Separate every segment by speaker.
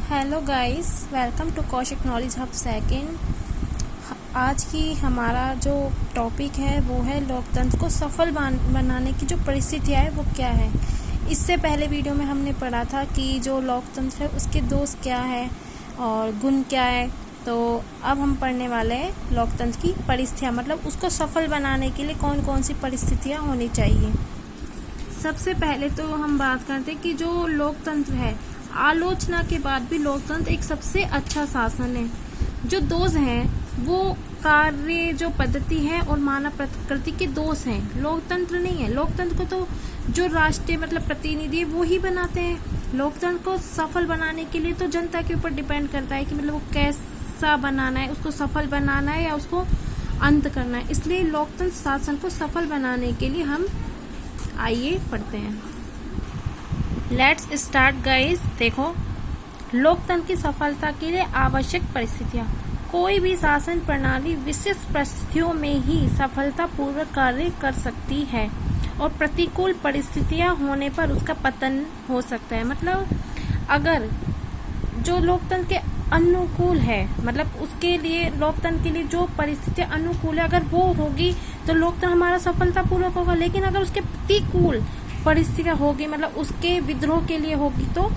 Speaker 1: Hello guys, welcome to Kaushik knowledge hub second. आज की हमारा जो टॉपिक है वो है लोकतंत्र को सफल बनाने की जो परिस्थितियाँ है वो क्या है। इससे पहले वीडियो में हमने पढ़ा था कि जो लोकतंत्र है उसके दोष क्या है और गुण क्या है। तो अब हम पढ़ने वाले हैं लोकतंत्र की परिस्थितियाँ, मतलब उसको सफल बनाने के लिए कौन कौन सी परिस्थितियाँ होनी चाहिए। सबसे पहले तो हम बात करते हैं कि जो लोकतंत्र है, आलोचना के बाद भी लोकतंत्र एक सबसे अच्छा शासन है। जो दोष हैं वो कार्य जो पद्धति है और मानव प्रकृति के दोष हैं, लोकतंत्र नहीं है। लोकतंत्र को तो जो राष्ट्रीय प्रतिनिधि है वो ही बनाते हैं। लोकतंत्र को सफल बनाने के लिए तो जनता के ऊपर डिपेंड करता है कि वो कैसा बनाना है, उसको सफल बनाना है या उसको अंत करना है। इसलिए लोकतंत्र शासन को सफल बनाने के लिए हम आइए पढ़ते हैं। Let's start guys. देखो, लोकतंत्र की सफलता के लिए आवश्यक परिस्थितियाँ। कोई भी शासन प्रणाली विशिष्ट परिस्थितियों में ही सफलतापूर्वक कार्य कर सकती है और प्रतिकूल परिस्थितियाँ होने पर उसका पतन हो सकता है। मतलब अगर जो लोकतंत्र के अनुकूल है, मतलब उसके लिए लोकतंत्र के लिए जो परिस्थितियाँ अनुकूल है अगर वो होगी तो लोकतंत्र हमारा सफलतापूर्वक होगा। लेकिन अगर उसके प्रतिकूल परिस्थितियाँ होगी, मतलब उसके विद्रोह के लिए होगी, तो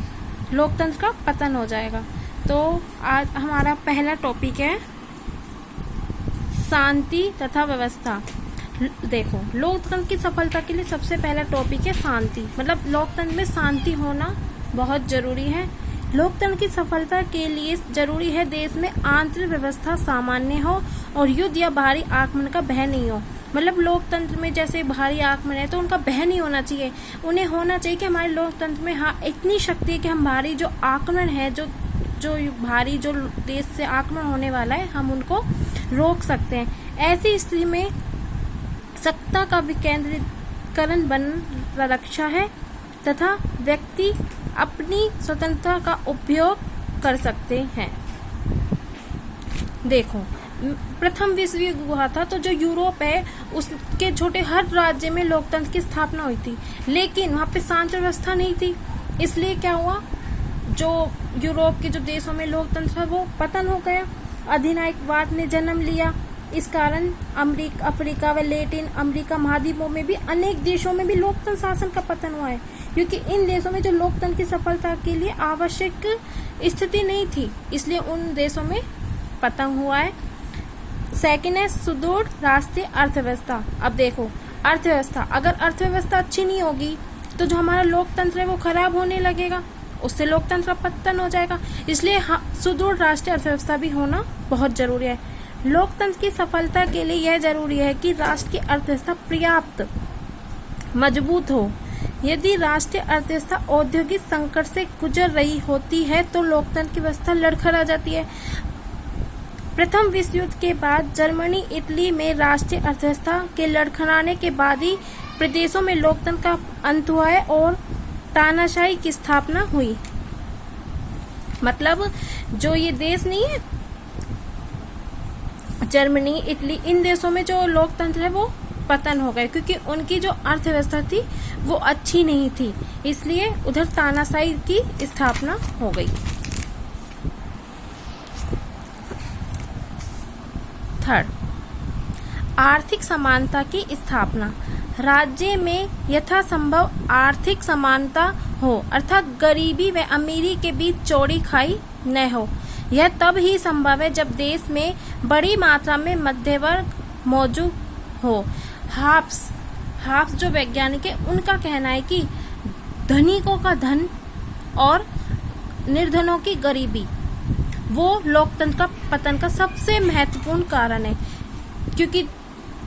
Speaker 1: लोकतंत्र का पतन हो जाएगा। तो आज हमारा पहला टॉपिक है शांति तथा व्यवस्था। देखो, लोकतंत्र की सफलता के लिए सबसे पहला टॉपिक है शांति। मतलब लोकतंत्र में शांति होना बहुत जरूरी है। लोकतंत्र की सफलता के लिए जरूरी है देश में आंतरिक व्यवस्था सामान्य हो और युद्ध या बाहरी आक्रमण का भय नहीं हो। मतलब लोकतंत्र में जैसे बाहरी आक्रमण है तो उनका भय नहीं होना चाहिए। उन्हें होना चाहिए कि हमारे लोकतंत्र में इतनी शक्ति है कि हम बाहरी जो आक्रमण है, जो बाहरी जो देश से आक्रमण होने वाला है, हम उनको रोक सकते हैं। ऐसी स्थिति में सत्ता का विकेंद्रीकरण बन रक्षा है तथा व्यक्ति अपनी स्वतंत्रता का उपयोग कर सकते हैं। देखो, प्रथम विश्व युद्ध हुआ था तो जो यूरोप है उसके छोटे हर राज्य में लोकतंत्र की स्थापना हुई थी, लेकिन वहाँ पे शांति व्यवस्था नहीं थी। इसलिए क्या हुआ, जो यूरोप के जो देशों में लोकतंत्र था वो पतन हो गया, अधिनायकवाद ने जन्म लिया। इस कारण अफ्रीका व लैटिन अमेरिका महाद्वीपों में भी अनेक देशों में भी लोकतंत्र शासन का पतन हुआ है, क्योंकि इन देशों में जो लोकतंत्र की सफलता के लिए आवश्यक स्थिति नहीं थी, इसलिए उन देशों में पतन हुआ है। सेकेंड है सुदृढ़ राष्ट्रीय अर्थव्यवस्था। अब देखो, अर्थव्यवस्था, अगर अर्थव्यवस्था अच्छी नहीं होगी तो जो हमारा लोकतंत्र है वो खराब होने लगेगा, उससे लोकतंत्र का पतन हो जाएगा। इसलिए सुदृढ़ राष्ट्रीय अर्थव्यवस्था भी होना बहुत जरूरी है। लोकतंत्र की सफलता के लिए यह जरूरी है कि राष्ट्र की अर्थव्यवस्था पर्याप्त मजबूत हो। यदि राष्ट्रीय अर्थव्यवस्था औद्योगिक संकट से गुजर रही होती है तो लोकतंत्र की व्यवस्था लड़खड़ा जाती है। प्रथम विश्व युद्ध के बाद जर्मनी, इटली में राष्ट्रीय अर्थव्यवस्था के लड़खड़ाने के बाद ही प्रदेशों में लोकतंत्र का अंत हुआ है और तानाशाही की स्थापना हुई। मतलब जो ये देश नहीं है, जर्मनी, इटली, इन देशों में जो लोकतंत्र है वो पतन हो गए, क्योंकि उनकी जो अर्थव्यवस्था थी वो अच्छी नहीं थी, इसलिए उधर तानाशाही की स्थापना हो गई। थर्ड, आर्थिक समानता की स्थापना। राज्य में यथासंभव आर्थिक समानता हो, अर्थात गरीबी व अमीरी के बीच चौड़ी खाई न हो। यह तब ही संभव है जब देश में बड़ी मात्रा में मध्य वर्ग मौजूद हो। हाब्स जो वैज्ञानिक है उनका कहना है कि धनिकों का धन और निर्धनों की गरीबी वो लोकतंत्र का पतन का सबसे महत्वपूर्ण कारण है। क्योंकि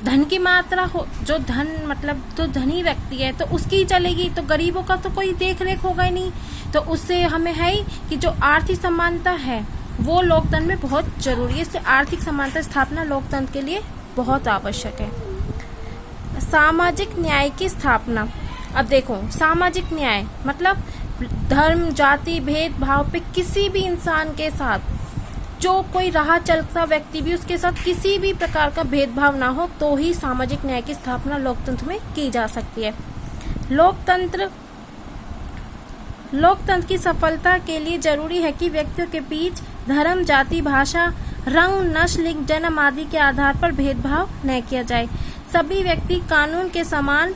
Speaker 1: धन की मात्रा हो, जो धन मतलब जो धनी व्यक्ति है तो उसकी ही चलेगी, तो गरीबों का तो कोई देख रेख होगा ही नहीं। तो उससे हमें है कि जो आर्थिक समानता है वो लोकतंत्र में बहुत जरूरी है। इसलिए आर्थिक समानता स्थापना लोकतंत्र के लिए बहुत आवश्यक है। सामाजिक न्याय की स्थापना। अब देखो, सामाजिक न्याय मतलब धर्म, जाति, भेदभाव पे किसी भी इंसान के साथ, जो कोई राह चलता व्यक्ति भी, उसके साथ किसी भी प्रकार का भेदभाव ना हो, तो ही सामाजिक न्याय की स्थापना लोकतंत्र में की जा सकती है। लोकतंत्र लोकतंत्र की सफलता के लिए जरूरी है कि व्यक्तियों के बीच धर्म, जाति, भाषा, रंग, नस्ल, लिंग, जन्म आदि के आधार पर भेदभाव न किया जाए। सभी व्यक्ति कानून के समान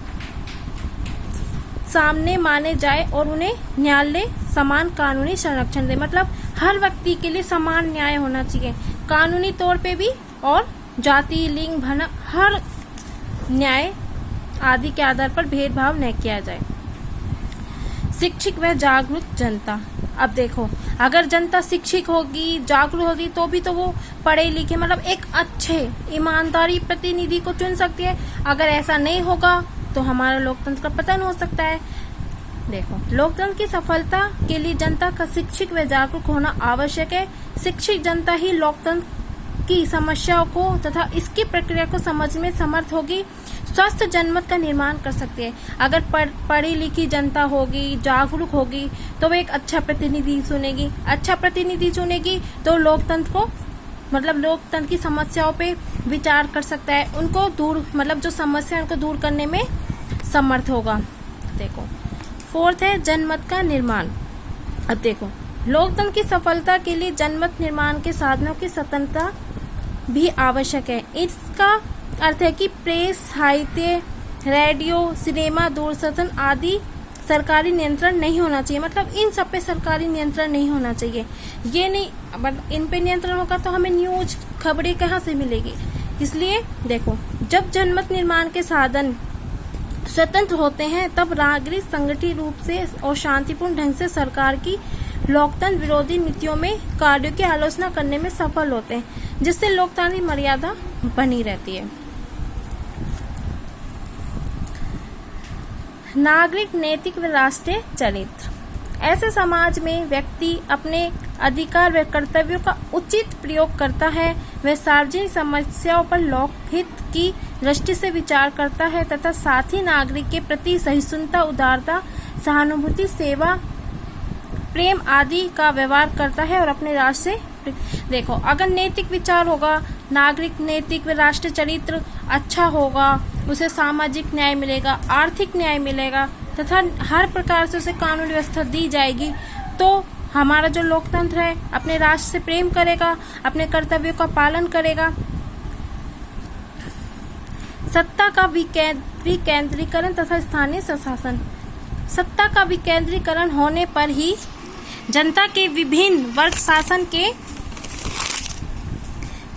Speaker 1: सामने माने जाए और उन्हें न्यायालय समान कानूनी संरक्षण दे। मतलब हर व्यक्ति के लिए समान न्याय होना चाहिए, कानूनी तौर पे भी और जाति, लिंग, भन हर न्याय आदि के आधार पर भेदभाव न किया जाए। शिक्षित व जागरूक जनता। अब देखो, अगर जनता शिक्षित होगी, जागरूक होगी, तो भी तो वो पढ़े लिखे मतलब एक अच्छे ईमानदारी प्रतिनिधि को चुन सकती है। अगर ऐसा नहीं होगा तो हमारा लोकतंत्र का पतन हो सकता है। देखो, लोकतंत्र की सफलता के लिए जनता का शिक्षित व जागरूक होना आवश्यक है। शिक्षित जनता ही लोकतंत्र की समस्याओं को तथा इसकी प्रक्रिया को समझने में समर्थ होगी, स्वस्थ जनमत का निर्माण कर सकती है। अगर पढ़ी लिखी जनता होगी, जागरूक होगी, तो वो एक अच्छा प्रतिनिधि चुनेगी। अच्छा प्रतिनिधि चुनेगी तो लोकतंत्र को मतलब लोकतंत्र की समस्याओं पे विचार कर सकता है, उनको दूर मतलब जो समस्या है उनको दूर करने में समर्थ होगा। देखो, फोर्थ है जनमत का निर्माण। अब देखो, लोकतंत्र की सफलता के लिए जनमत निर्माण के साधनों की स्वतंत्रता भी आवश्यक है। इसका अर्थ है कि प्रेस, साहित्य, रेडियो, सिनेमा, दूरदर्शन आदि सरकारी नियंत्रण नहीं होना चाहिए। मतलब इन सब पे सरकारी नियंत्रण नहीं होना चाहिए। ये नहीं, बट इन पे नियंत्रण होगा तो हमें न्यूज, खबरें कहाँ से मिलेगी। इसलिए देखो, जब जनमत निर्माण के साधन स्वतंत्र होते हैं तब नागरिक संगठित रूप से और शांतिपूर्ण ढंग से सरकार की लोकतंत्र विरोधी नीतियों में कार्यों की आलोचना करने में सफल होते हैं, जिससे लोकतांत्रिक मर्यादा बनी रहती है। नागरिक नैतिक व राष्ट्रीय चरित्र। ऐसे समाज में व्यक्ति अपने अधिकार व कर्तव्यों का उचित प्रयोग करता है, वह सार्वजनिक समस्याओं पर लोकहित की दृष्टि से विचार करता है तथा साथ ही नागरिक के प्रति सहिष्णुता, उदारता, सहानुभूति, सेवा, प्रेम आदि का व्यवहार करता है और अपने राष्ट्र से देखो, अगर नैतिक विचार होगा, नागरिक नैतिक व राष्ट्रीय चरित्र अच्छा होगा, उसे सामाजिक न्याय मिलेगा, आर्थिक न्याय मिलेगा तथा हर प्रकार से उसे कानून व्यवस्था दी जाएगी, तो हमारा जो लोकतंत्र है अपने राष्ट्र से प्रेम करेगा, अपने कर्तव्यों का पालन करेगा। सत्ता का विकेंद्रीकरण तथा स्थानीय स्वशासन। सत्ता का विकेंद्रीकरण होने पर ही जनता के विभिन्न वर्ग शासन के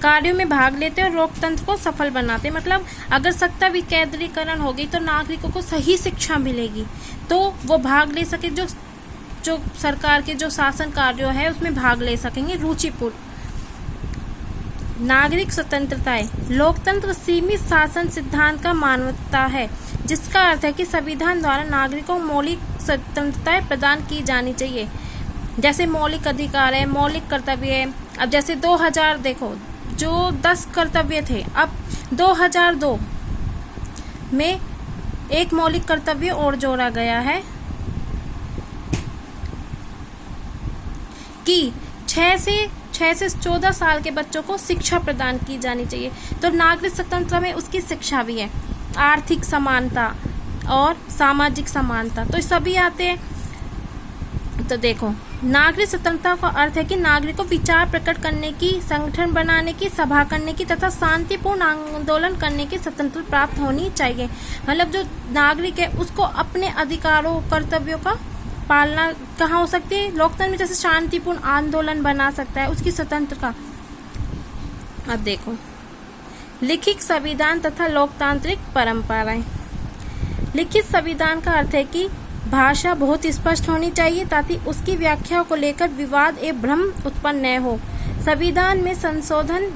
Speaker 1: कार्यों में भाग लेते और लोकतंत्र को सफल बनाते। मतलब अगर सत्ता विकेंद्रीकरण होगी तो नागरिकों को सही शिक्षा मिलेगी, तो वो भाग ले सके, जो सरकार के जो शासन कार्यों है उसमें भाग ले सकेंगे रुचिपूर्ण। नागरिक स्वतंत्रताएं। लोकतंत्र सीमित शासन सिद्धांत का मान्यता है, जिसका अर्थ है कि संविधान द्वारा नागरिकों को मौलिक स्वतंत्रताएं प्रदान की जानी चाहिए। जैसे मौलिक अधिकार है, मौलिक कर्तव्य है। अब जैसे 2000 देखो, जो 10 कर्तव्य थे, अब 2002 में एक मौलिक कर्तव्य और जोड़ा गया है कि 6 से 14 साल के बच्चों को शिक्षा प्रदान की जानी चाहिए। तो नागरिक स्वतंत्रता में उसकी शिक्षा भी है, आर्थिक समानता और सामाजिक समानता, तो सभी आते हैं। तो देखो, नागरिक स्वतंत्रता का अर्थ है कि नागरिक को विचार प्रकट करने की, संगठन बनाने की, सभा करने की तथा शांतिपूर्ण आंदोलन करने की स्वतंत्रता प्राप्त होनी चाहिए। मतलब जो नागरिक है उसको अपने अधिकारों, कर्तव्यों का पालना कहाँ हो सकती है? लोकतंत्र में। जैसे शांतिपूर्ण आंदोलन बना सकता है, उसकी स्वतंत्रता। अब देखो, लिखित संविधान तथा लोकतांत्रिक परंपराएं। लिखित संविधान का अर्थ है कि भाषा बहुत स्पष्ट होनी चाहिए ताकि उसकी व्याख्या को लेकर विवाद एवं भ्रम उत्पन्न न हो। संविधान में संशोधन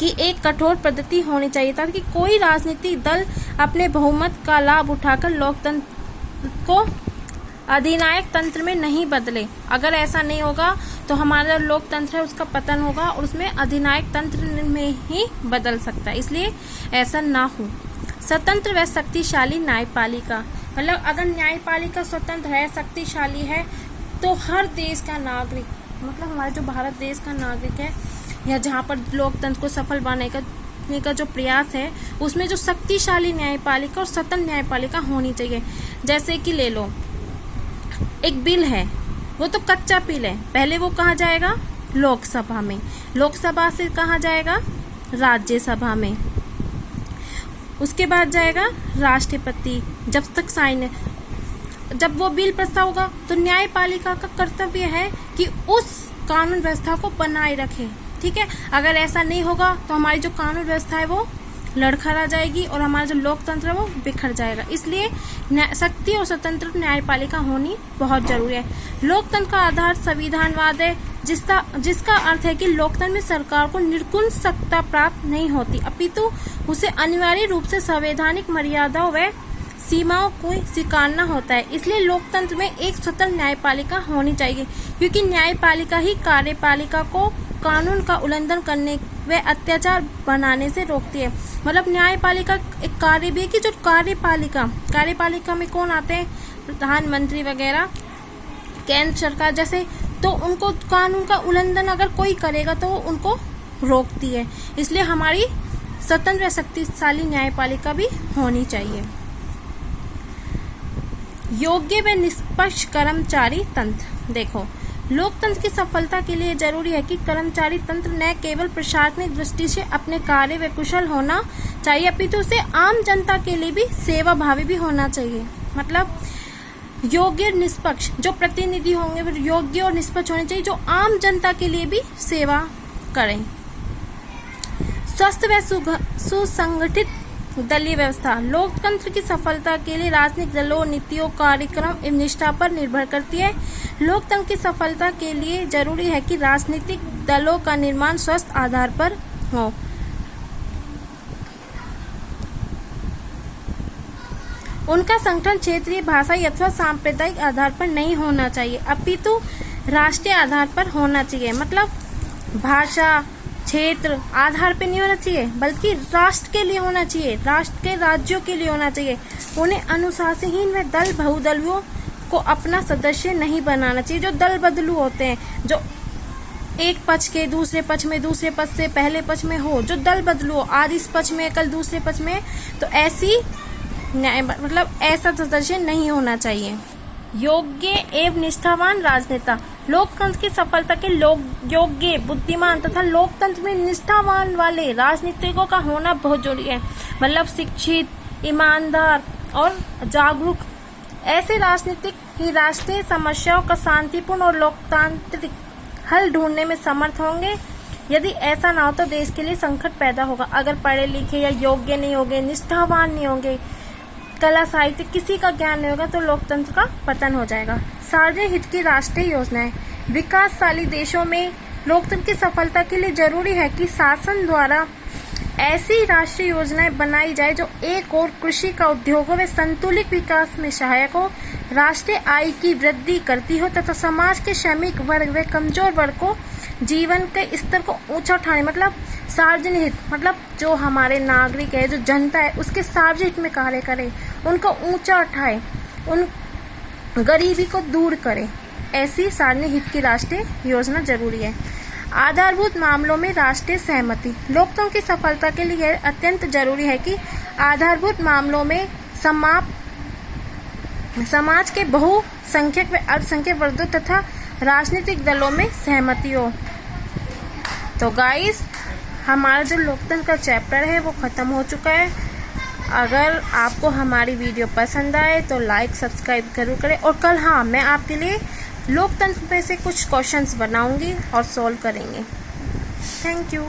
Speaker 1: की एक कठोर पद्धति होनी चाहिए ताकि कोई राजनीतिक दल अपने बहुमत का लाभ उठाकर लोकतंत्र को अधिनायक तंत्र में नहीं बदले। अगर ऐसा नहीं होगा तो हमारा लोकतंत्र है उसका पतन होगा और उसमें अधिनायक तंत्र में ही बदल सकता है, इसलिए ऐसा ना हो। स्वतंत्र व शक्तिशाली न्यायपालिका। मतलब अगर न्यायपालिका स्वतंत्र है, शक्तिशाली है, तो हर देश का नागरिक, मतलब हमारे जो भारत देश का नागरिक है या जहाँ पर लोकतंत्र को सफल बनाने का जो प्रयास है, उसमें जो शक्तिशाली न्यायपालिका और स्वतंत्र न्यायपालिका होनी चाहिए। जैसे कि ले लो, एक बिल है, वो तो कच्चा बिल है, पहले वो कहाँ जाएगा, लोकसभा में, लोकसभा से कहाँ जाएगा, राज्यसभा में, उसके बाद जाएगा राष्ट्रपति। जब तक साइन, जब वो बिल प्रस्ताव होगा तो न्यायपालिका का कर्तव्य है कि उस कानून व्यवस्था को बनाए रखे। ठीक है, अगर ऐसा नहीं होगा तो हमारी जो कानून व्यवस्था है वो लड़खड़ा जाएगी और हमारा जो लोकतंत्र है वो बिखर जाएगा। इसलिए शक्ति और स्वतंत्र न्यायपालिका होनी बहुत जरूरी है। लोकतंत्र का आधार संविधानवाद है, जिसका अर्थ है कि लोकतंत्र में सरकार को निर्गुण सत्ता प्राप्त नहीं होती, अपितु उसे अनिवार्य रूप से संवैधानिक मर्यादाओं व सीमाओं को स्वीकारना होता है। इसलिए लोकतंत्र में एक स्वतंत्र न्यायपालिका होनी चाहिए, क्योंकि न्यायपालिका ही कार्यपालिका को कानून का उल्लंघन करने व अत्याचार बनाने से रोकती है। मतलब न्यायपालिका एक कार्य भी है कि जो कार्यपालिका में कौन आते हैं, प्रधानमंत्री वगैरह, केंद्र सरकार जैसे, तो उनको कानून का उल्लंघन अगर कोई करेगा तो उनको रोकती है। इसलिए हमारी स्वतंत्र व शक्तिशाली न्यायपालिका भी होनी चाहिए। योग्य व निष्पक्ष कर्मचारी तंत्र। देखो, लोकतंत्र की सफलता के लिए जरूरी है कि कर्मचारी तंत्र न केवल प्रशासनिक दृष्टि से अपने कार्य में कुशल होना चाहिए, अपितु उसे आम जनता के लिए भी सेवा भावी भी होना चाहिए। मतलब योग्य निष्पक्ष, जो प्रतिनिधि होंगे वो योग्य और निष्पक्ष होने चाहिए, जो आम जनता के लिए भी सेवा करें। स्वस्थ व सुसंगठित दलीय व्यवस्था लोकतंत्र की सफलता के लिए राजनीतिक दलों, नीतियों, कार्यक्रम एवं निष्ठा पर निर्भर करती है। लोकतंत्र की सफलता के लिए जरूरी है कि राजनीतिक दलों का निर्माण स्वस्थ आधार पर हो। उनका संगठन क्षेत्रीय, भाषाई अथवा सांप्रदायिक आधार पर नहीं होना चाहिए, अपितु राष्ट्रीय आधार पर होना चाहिए। मतलब भाषा, क्षेत्र आधार पे नहीं होना चाहिए, बल्कि राष्ट्र के लिए होना चाहिए, राष्ट्र के राज्यों के लिए होना चाहिए। उन्हें अनुशासनहीन व दल बहुदलियों को अपना सदस्य नहीं बनाना चाहिए। जो दल बदलू होते हैं, जो एक पक्ष के दूसरे पक्ष में, दूसरे पक्ष से पहले पक्ष में हो, जो दल बदलू हो, आज इस पक्ष में कल दूसरे पक्ष में, तो ऐसी मतलब ऐसा सदस्य नहीं होना चाहिए। योग्य एवं निष्ठावान राजनेता लोकतंत्र की सफलता के योग्य, बुद्धिमान तथा लोकतंत्र में निष्ठावान वाले राजनीतिकों का होना बहुत जरूरी है। मतलब शिक्षित, ईमानदार और जागरूक ऐसे राजनीतिक ही राष्ट्रीय समस्याओं का शांतिपूर्ण और लोकतांत्रिक हल ढूंढने में समर्थ होंगे। यदि ऐसा ना हो तो देश के लिए संकट पैदा होगा। अगर पढ़े लिखे या योग्य नहीं होंगे, निष्ठावान नहीं होंगे, कला साहित्य किसी का ज्ञान नहीं होगा, तो लोकतंत्र का पतन हो जाएगा। सार्वजनिक हित की राष्ट्रीय योजनाएं विकासशाली देशों में लोकतंत्र की सफलता के लिए जरूरी है कि शासन द्वारा ऐसी राष्ट्रीय योजनाएं बनाई जाए जो एक और कृषि का उद्योगों व संतुलित विकास में सहायक हो, राष्ट्रीय आय की वृद्धि करती हो तथा समाज के श्रमिक वर्ग व कमजोर वर्ग को जीवन के स्तर को ऊंचा उठाने, मतलब सार्वजनिक हित, मतलब जो हमारे नागरिक है, जो जनता है, उसके सार्वजनिक में कार्य करे, उनको ऊंचा उठाए, उन गरीबी को दूर करे। ऐसी सार्वजनिक हित की राष्ट्रीय योजना जरूरी है। आधारभूत मामलों में राष्ट्रीय सहमति लोकतंत्र की सफलता के लिए अत्यंत जरूरी है कि आधारभूत मामलों में समाज के बहुसंख्यक व अल्पसंख्यक वर्गों तथा राजनीतिक दलों में सहमति हो। तो गाइस, हमारा जो लोकतंत्र का चैप्टर है वो खत्म हो चुका है। अगर आपको हमारी वीडियो पसंद आए तो लाइक सब्सक्राइब जरूर करें। और कल मैं आपके लिए लोकतंत्र पे से कुछ क्वेश्चंस बनाऊंगी और सॉल्व करेंगे। Thank you.